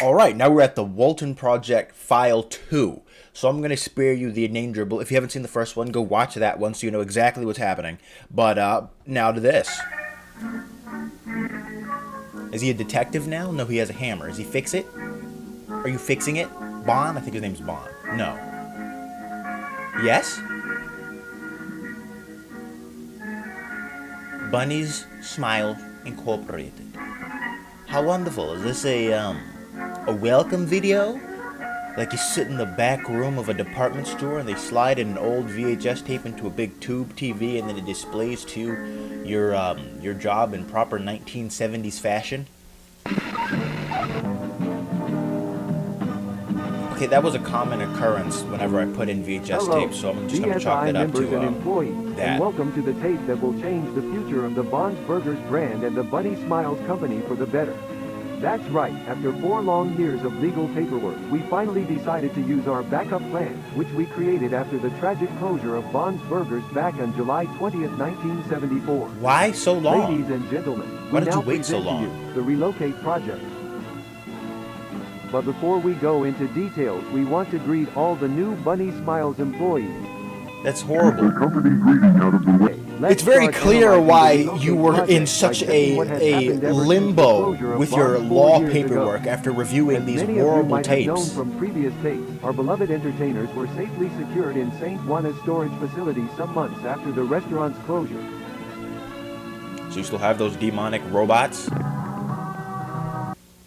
Alright, now we're at the Walten Project File 2. So I'm going to spare you the inaudible. If you haven't seen the first one, go watch that one so you know exactly what's happening. But now to this. Is he a detective now? No, he has a hammer. Does he fix it? Are you fixing it? Bond? I think his name's Bond. No. Yes? Bunny's Smile Incorporated. How wonderful. Is this a welcome video? Like you sit in the back room of a department store and they slide in an old VHS tape into a big tube TV and then it displays to you your job in proper 1970s fashion? Okay, that was a common occurrence whenever I put in VHS tapes, so I'm just going to chalk that up to that. And welcome to the tape that will change the future of the Bond's Burgers brand and the Bunny Smiles Company for the better. That's right, after 4 long years of legal paperwork, we finally decided to use our backup plan, which we created after the tragic closure of Bond's Burgers back on July 20th, 1974. Why so long? Ladies and gentlemen, why did you wait so long? The Relocate project. But before we go into details, we want to greet all the new Bunny Smiles employees. That's horrible. It's very clear why you were in such a limbo with your law paperwork after reviewing these horrible tapes. From previous tapes, our beloved entertainers were safely secured in St. Juana's storage facility some months after the restaurant's closure. So you still have those demonic robots?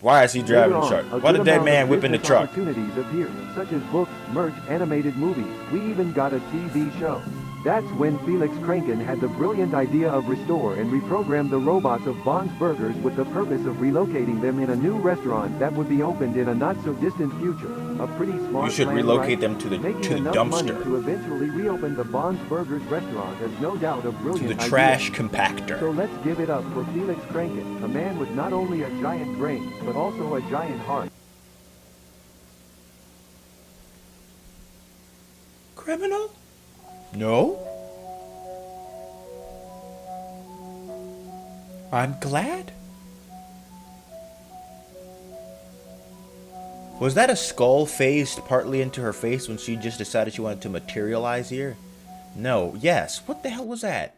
Why is he driving the truck? Why the dead man whipping the truck? Opportunities appear, such as books, merch, animated movies. We even got a TV show. That's when Felix Kranken had the brilliant idea of restore and reprogram the robots of Bond's Burgers with the purpose of relocating them in a new restaurant that would be opened in a not-so-distant future. A pretty smart You should plan, relocate right? them to the Making enough dumpster. money to eventually reopen the Bond's Burgers restaurant is no doubt a brilliant To the idea. trash compactor. So let's give it up for Felix Kranken, a man with not only a giant brain, but also a giant heart. Criminal? No? I'm glad. Was that a skull phased partly into her face when she just decided she wanted to materialize here? No. Yes. What the hell was that?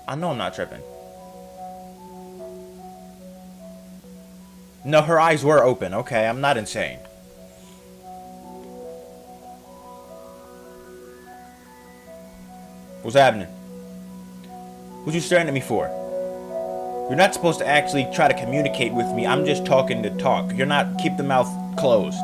I know I'm not tripping. No, her eyes were open. Okay, I'm not insane. What's happening? What you staring at me for? You're not supposed to actually try to communicate with me. I'm just talking to talk. You're not. Keep the mouth closed.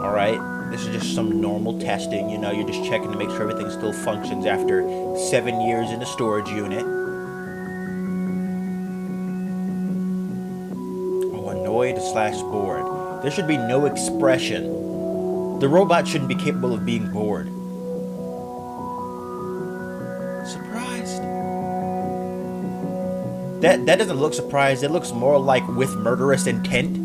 Alright. This is just some normal testing. You know, you're just checking to make sure everything still functions after 7 years in the storage unit. Oh, annoyed/bored. There should be no expression. The robot shouldn't be capable of being bored. Surprised. That doesn't look surprised. It looks more like with murderous intent.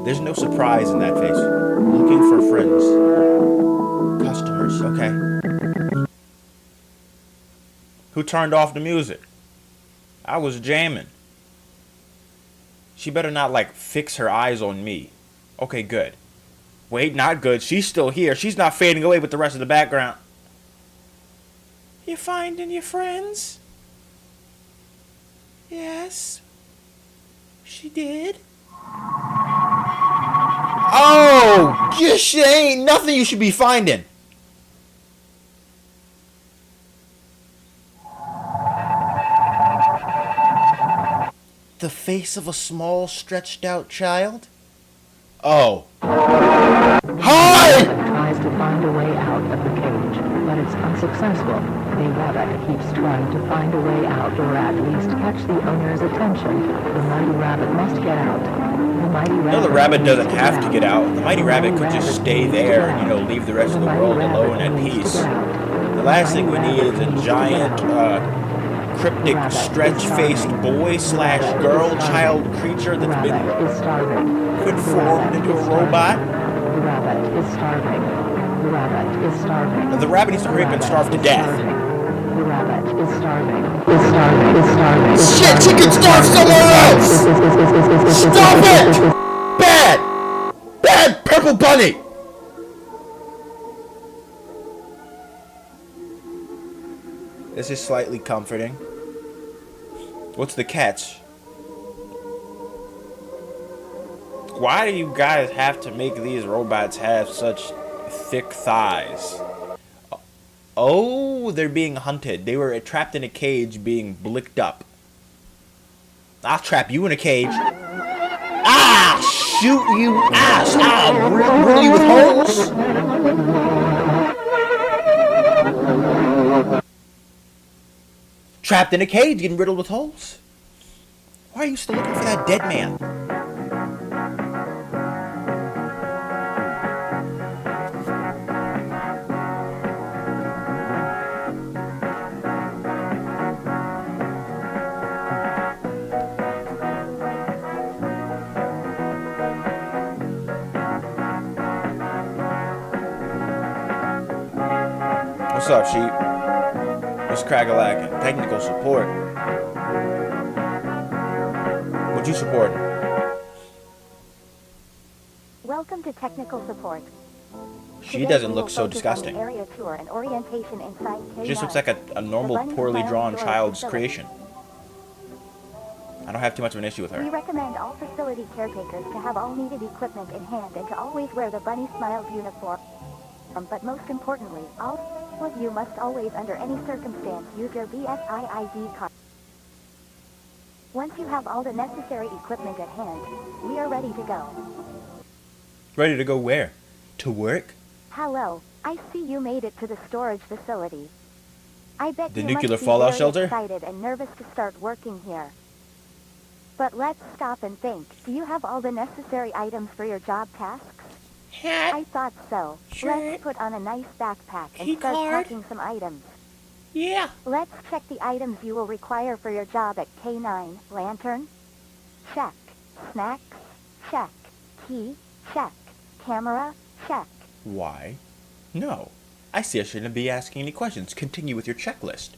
There's no surprise in that face. Looking for friends. Customers. Okay. Who turned off the music? I was jamming. She better not, like, fix her eyes on me. Okay, good. Wait, not good. She's still here. She's not fading away with the rest of the background. You finding your friends? Yes. She did. Oh, just ain't nothing you should be finding. The face of a small, stretched out child? Oh. Hi! Tries to find a way out of the cage, but it's unsuccessful. The rabbit keeps trying to find a way out, or at least catch the owner's attention. The mighty rabbit must get out. No, the rabbit doesn't have to get out. The mighty rabbit could just stay there and, you know, leave the rest of the world alone at peace. The last thing we need is a giant, cryptic, stretch-faced boy/girl child creature that's been conformed into a robot. rabbit is starving. The rabbit is starving. Now, the rabbit needs to hurry up and starve to death. The rabbit is starving. Is starving. Is starving. Shit, she can starve somewhere else! Stop it! Bad! Bad purple bunny! This is slightly comforting. What's the catch? Why do you guys have to make these robots have such thick thighs? Oh, they're being hunted. They were trapped in a cage being blicked up. I'll trap you in a cage. Ah! Shoot you ass! Ah! Riddle you with holes? Trapped in a cage getting riddled with holes. Why are you still looking for that dead man? What's up, sheep? It's Cragalakin. Technical support. What you supporting? Welcome to technical support. She Today doesn't we look will so focus on disgusting. the area tour and orientation inside She just looks K9, like a normal, the bunny poorly smile drawn storage child's facility. creation. I don't have too much of an issue with We her. recommend all facility caretakers to have all needed equipment in hand and to always wear the Bunny Smiles uniform. But most importantly, all of you must always, under any circumstance, use your BSIID card. Once you have all the necessary equipment at hand, we are ready to go. Ready to go where? To work? Hello, I see you made it to the storage facility. I bet The you nuclear must be fallout very shelter? excited and nervous to start working here. But let's stop and think. Do you have all the necessary items for your job tasks? I thought so. Let's put on a nice backpack and start packing some items. Yeah. Let's check the items you will require for your job at K9. Lantern? Check. Snacks? Check. Key? Check. Camera? Check. Why? No. I see I shouldn't be asking any questions. Continue with your checklist.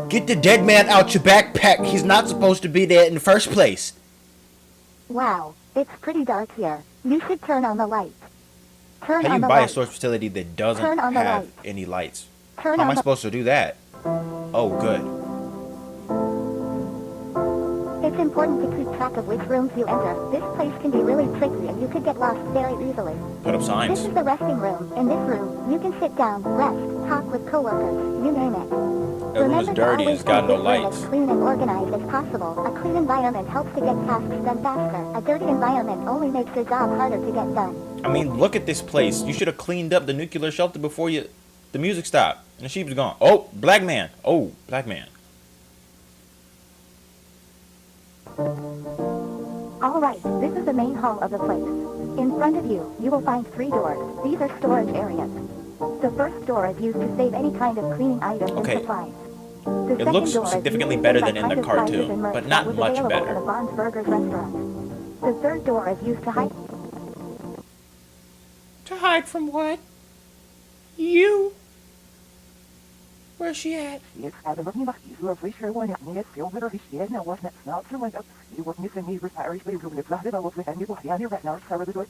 Get the dead man out your backpack. He's not supposed to be there in the first place. Wow, it's pretty dark here. You should turn on the light. Turn How do on you the buy a light. storage facility that doesn't Turn on the have light. any lights? Turn How am on I the- supposed to do that? Oh, good. It's important to keep track of which rooms you enter. This place can be really tricky and you could get lost very easily. Put up This signs. is the resting room. In this room, you can sit down, rest, talk with coworkers, you name it. That room is Remember to dirty and always it's got keep no this room lights. as clean and organized as possible. A clean environment helps to get tasks done faster. A dirty environment only makes your job harder to get done. I mean, look at this place. You should have cleaned up the nuclear shelter before the music stopped and the sheep's gone. Oh, black man. Oh, black man. Alright, this is the main hall of the place. In front of you, you will find 3 doors. These are storage areas. The first door is used to save any kind of cleaning items Okay. and supplies. The It second looks door is significantly used to better save than in the items, spices, cartoon, and merch but that not was much available better. for the Bond's Burgers restaurant. The third door is used to hide. To hide from what? You? Where's she at? Jest adamownie machizło wyświetlenia nie silver wyświetlenia własne snaucement of you were missing me retirees they room excited about with and Buhani right now Sarah the door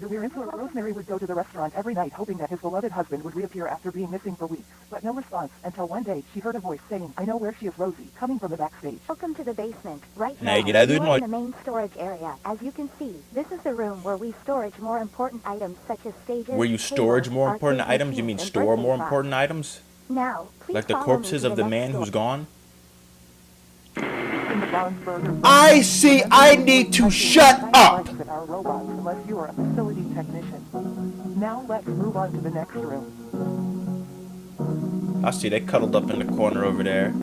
Rosemary would go to the restaurant every night hoping that his beloved husband would reappear after being missing for weeks, but no response until one day she heard a voice saying, I know where she is, Rosie, coming from the backstage. Welcome to the basement. Right Nee, now, get out of you the are in noise. the main storage area. As you can see, this is the room where we storage more important items such as stages, Where you storage tables, more important arcade items? You mean machines, and store birthday more props. important items? Now, please Like the follow me corpses to of the next man door. who's gone? In the Bond's Burgers I see. I need to shut up. with our robots unless you are a facility technician. Now let's move on to the next room. I see. They cuddled up in the corner over there.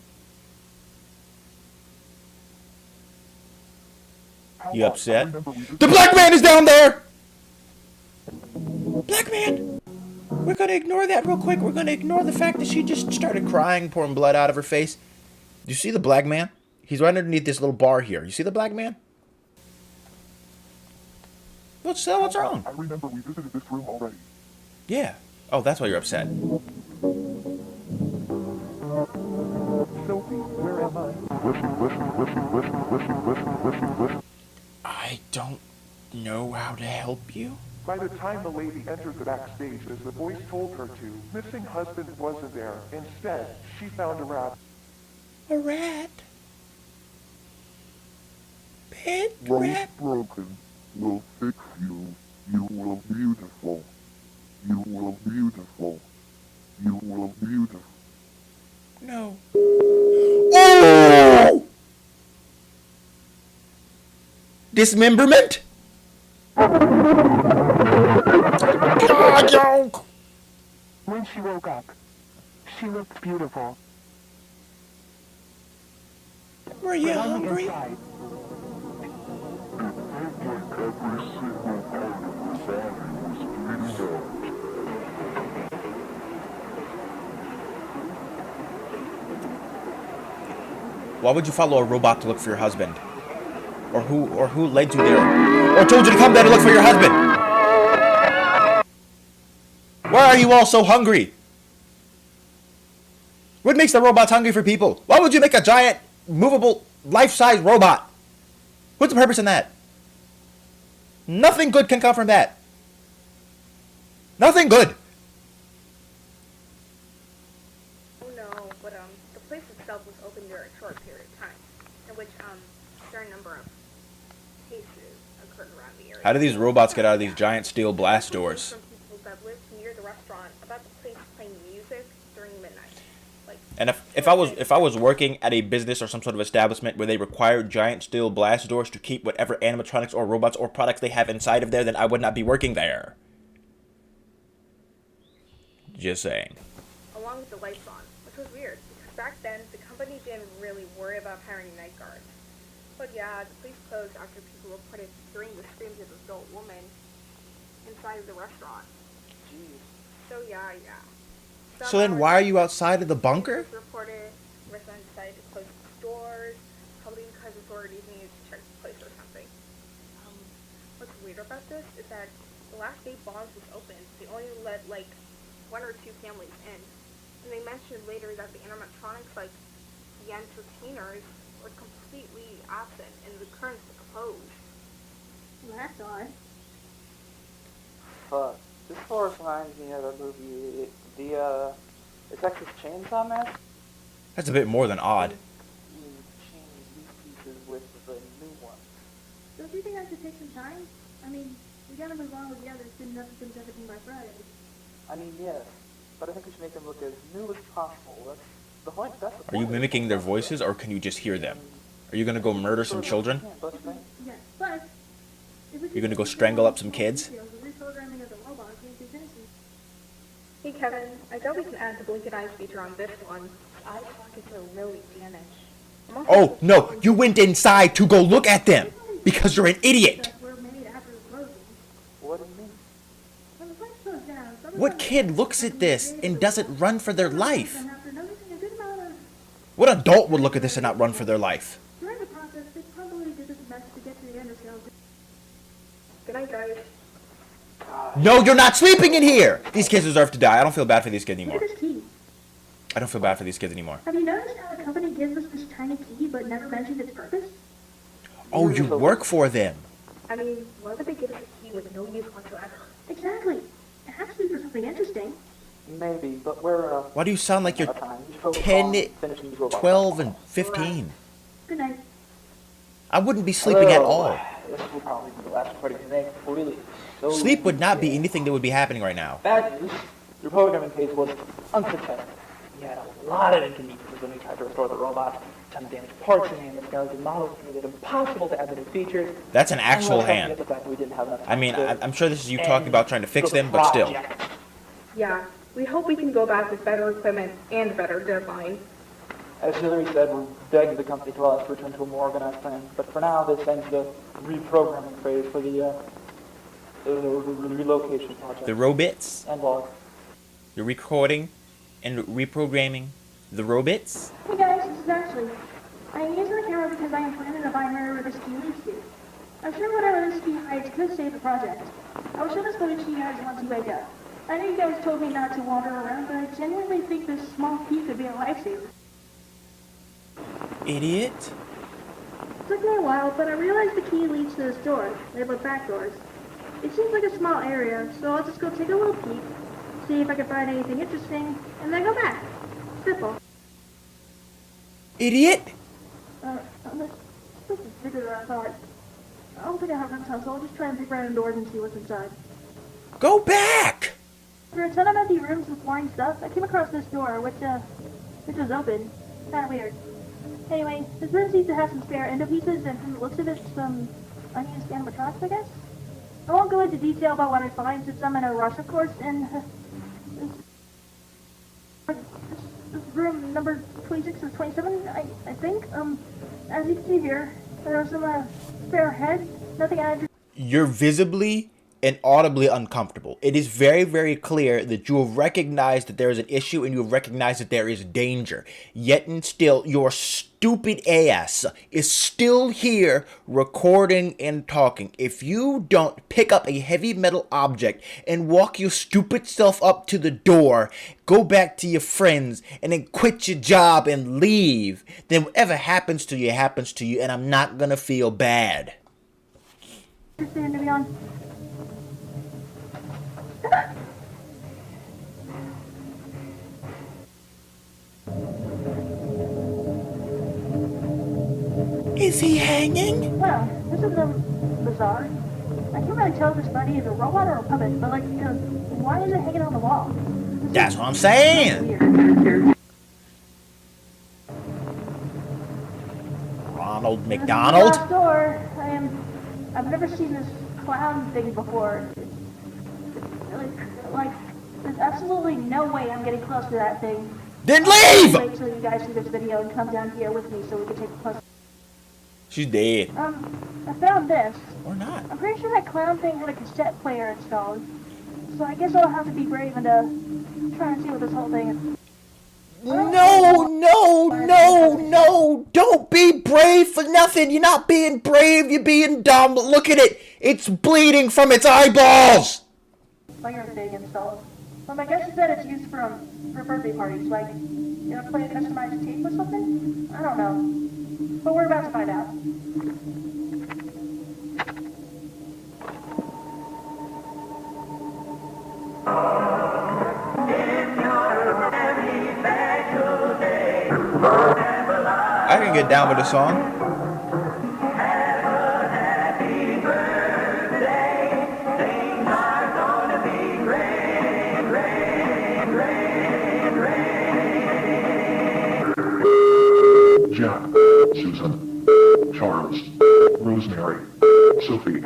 You upset? The black man is down there! Black man! We're gonna ignore that real quick. We're gonna ignore the fact that she just started crying, pouring blood out of her face. Do you see the black man? He's right underneath this little bar here. You see the black man? What's wrong? I remember we visited this room already. Yeah. Oh, that's why you're upset. Sophie, where am I? I don't know how to help you. By the time the lady entered the backstage as the voice told her to, missing husband wasn't there. Instead, she found a rat. A rat? Pet Rose rat? broken will fix you. You will beautiful. You will beautiful. You will beautiful. No. Oh! Dismemberment? God, yo! When she woke up, she looked beautiful. Were you But on the hungry? inside, Every single part of her body was bleeding out. Why would you follow a robot to look for your husband? Or who led you there? Or told you to come there to look for your husband? Why are you all so hungry? What makes the robots hungry for people? Why would you make a giant, movable, life-size robot? What's the purpose in that? Nothing good can come from that. Nothing good. Oh no, but the place itself was open during a short period of time, in which a certain number of cases occurred around the area. How do these robots get out of these giant steel blast doors? From people that lived near the restaurant about the place playing music during midnight. Like, And if I was working at a business or some sort of establishment where they required giant steel blast doors to keep whatever animatronics or robots or products they have inside of there, then I would not be working there. Just saying. along with the lights on, which was weird, because back then, the company didn't really worry about hiring night guards. But yeah, the place closed after people reported hearing the screams of an adult woman inside of the restaurant. Jeez. So yeah. So then why are you outside of the bunker? It was reported residents decided to close the stores, probably because authorities needed to check the place or something. What's weird about this is that the last day Bonds was open, they only let like 1 or 2 families in. And they mentioned later that the animatronics, like the entertainers, were completely absent and the curtains were closed. Well, that's odd. Fuck. This horse reminds me of a movie, the Texas Chainsaw Massacre. That's a bit more than odd. You change these pieces with the new ones. Don't you think I should take some time? I mean, we gotta move on with the others, soon enough to finish everything by Friday. I mean, yes, but I think we should make them look as new as possible. That's the point. That's the Are you point. mimicking their voices, or can you just hear them? Are you gonna go murder some children? Yes, but if we You're gonna go strangle up some kids? The reprogramming of the robots ain't too fancy. Hey Kevin, I bet we can add the blink and eyes feature on this one. Eye sockets are really damaged. Oh, no, you went inside to go look at them because you're an idiot. That were made after the closing. What do you mean? When the place closed down, What kid looks at this and doesn't run for their life? and after noticing a good amount of What adult would look at this and not run for their life? during the process, they probably did this mess to get to the end of cells. Good night, guys. No, you're not sleeping in here! These kids deserve to die. I don't feel bad for these kids Look anymore. at this key. I don't feel bad for these kids anymore. Have you noticed how the company gives us this tiny key but never mentions its purpose? Oh, you work for them. I mean, why would they give us a key with no use whatsoever? Exactly. It has to be for something interesting. Maybe, but we're Why do you sound like you're out of time. We should focus 10, on finishing these robots. 12, and 15? Good night. I wouldn't be sleeping at all. This will probably be the last part of the night before we leave. So Sleep would not be anything that would be happening right now. bad news. Your programming phase was unsuccessful. We had a lot of inconveniences when we tried to restore the robot. Ton of damaged parts and the skeleton models made it impossible to add the new features. That's an And actual let's not hand. forget the fact that we didn't have enough I mean, time to I'm sure this is you end talking about trying to fix the them, but still. project. Yeah, we hope we can go back with better equipment and a better deadline. As Hillary said, we're begging the company to allow us to return to a more organized plan. But for now, this ends the reprogramming phase for the relocation project. The robots? And log. You're recording and reprogramming the robots? Hey guys, this is Ashley. I am using the camera because I am planning to find wherever this key leads to. I'm sure whatever this key hides could save the project. I will show this footage to you guys once you wake up. I know you guys told me not to wander around, but I genuinely think this small key could be a lifesaver. Idiot. It took me a while, but I realized the key leads to this door, labeled back doors. It seems like a small area, so I'll just go take a little peek, see if I can find anything interesting, and then go back. Simple. Idiot. This is bigger than I thought. I don't think I have enough time, so I'll just try and pick random doors and see what's inside. Go back. After a ton of empty rooms with boring stuff, I came across this door, which was open. Kinda weird. Anyway, this room seems to have some spare endo pieces, and from the looks of it, some unused animatronics, I guess? I won't go into detail about what I find, since I'm in a rush, of course, and this room number 26 or 27, I think. As you can see here, there are some spare heads, nothing added. You're visibly and audibly uncomfortable. It is very, very clear that you have recognized that there is an issue and you have recognized that there is danger. Yet and still, your stupid ass is still here recording and talking. If you don't pick up a heavy metal object and walk your stupid self up to the door, go back to your friends, and then quit your job and leave, then whatever happens to you, and I'm not gonna feel bad. Understand to be on. Is he hanging? Well, this is bizarre. I can't really tell if this body is a robot or a puppet, but why is it hanging on the wall? That's what I'm saying. Weird. Ronald McDonald? This is the last door. I've never seen this clown thing before. Like, there's absolutely no way I'm getting close to that thing. Then leave! Wait till you guys see this video and come down here with me so we can take a close. She's dead. I found this. Or not. I'm pretty sure that clown thing had a cassette player installed. So I guess I'll have to be brave and try and see what this whole thing is. No! Don't be brave for nothing. You're not being brave, you're being dumb. Look at it. It's bleeding from its eyeballs. Player thing installed. I guess it's that it's used for birthday parties, like, play a customized tape or something? I don't know. But we're about to find out. I can get down with the song. Jack, Susan, Charles, Rosemary, Sophie.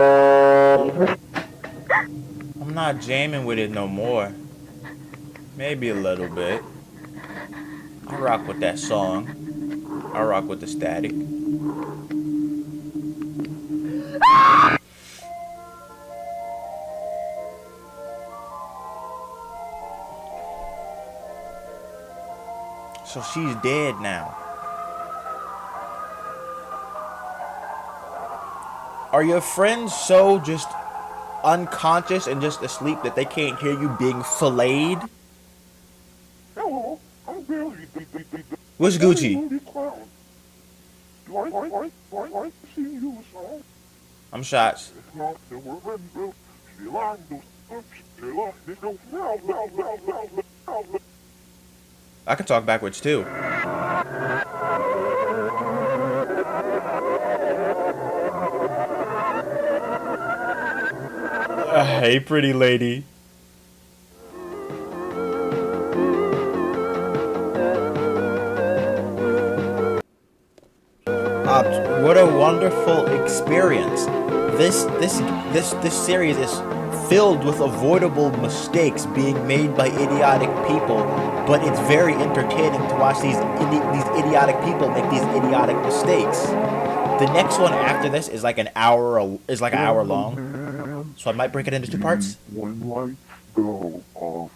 I'm not jamming with it no more. Maybe a little bit. I rock with that song. I rock with the static. So she's dead now. Are your friends so just unconscious and just asleep that they can't hear you being filleted? Hello, I'm Billy. What's Gucci? I see you, so. I'm Shots. I can talk backwards too. Hey, pretty lady. What a wonderful experience. This series is filled with avoidable mistakes being made by idiotic people, but it's very entertaining to watch these idiotic people make these idiotic mistakes. The next one after this is like an hour long, so I might break it into two parts. When lights go off.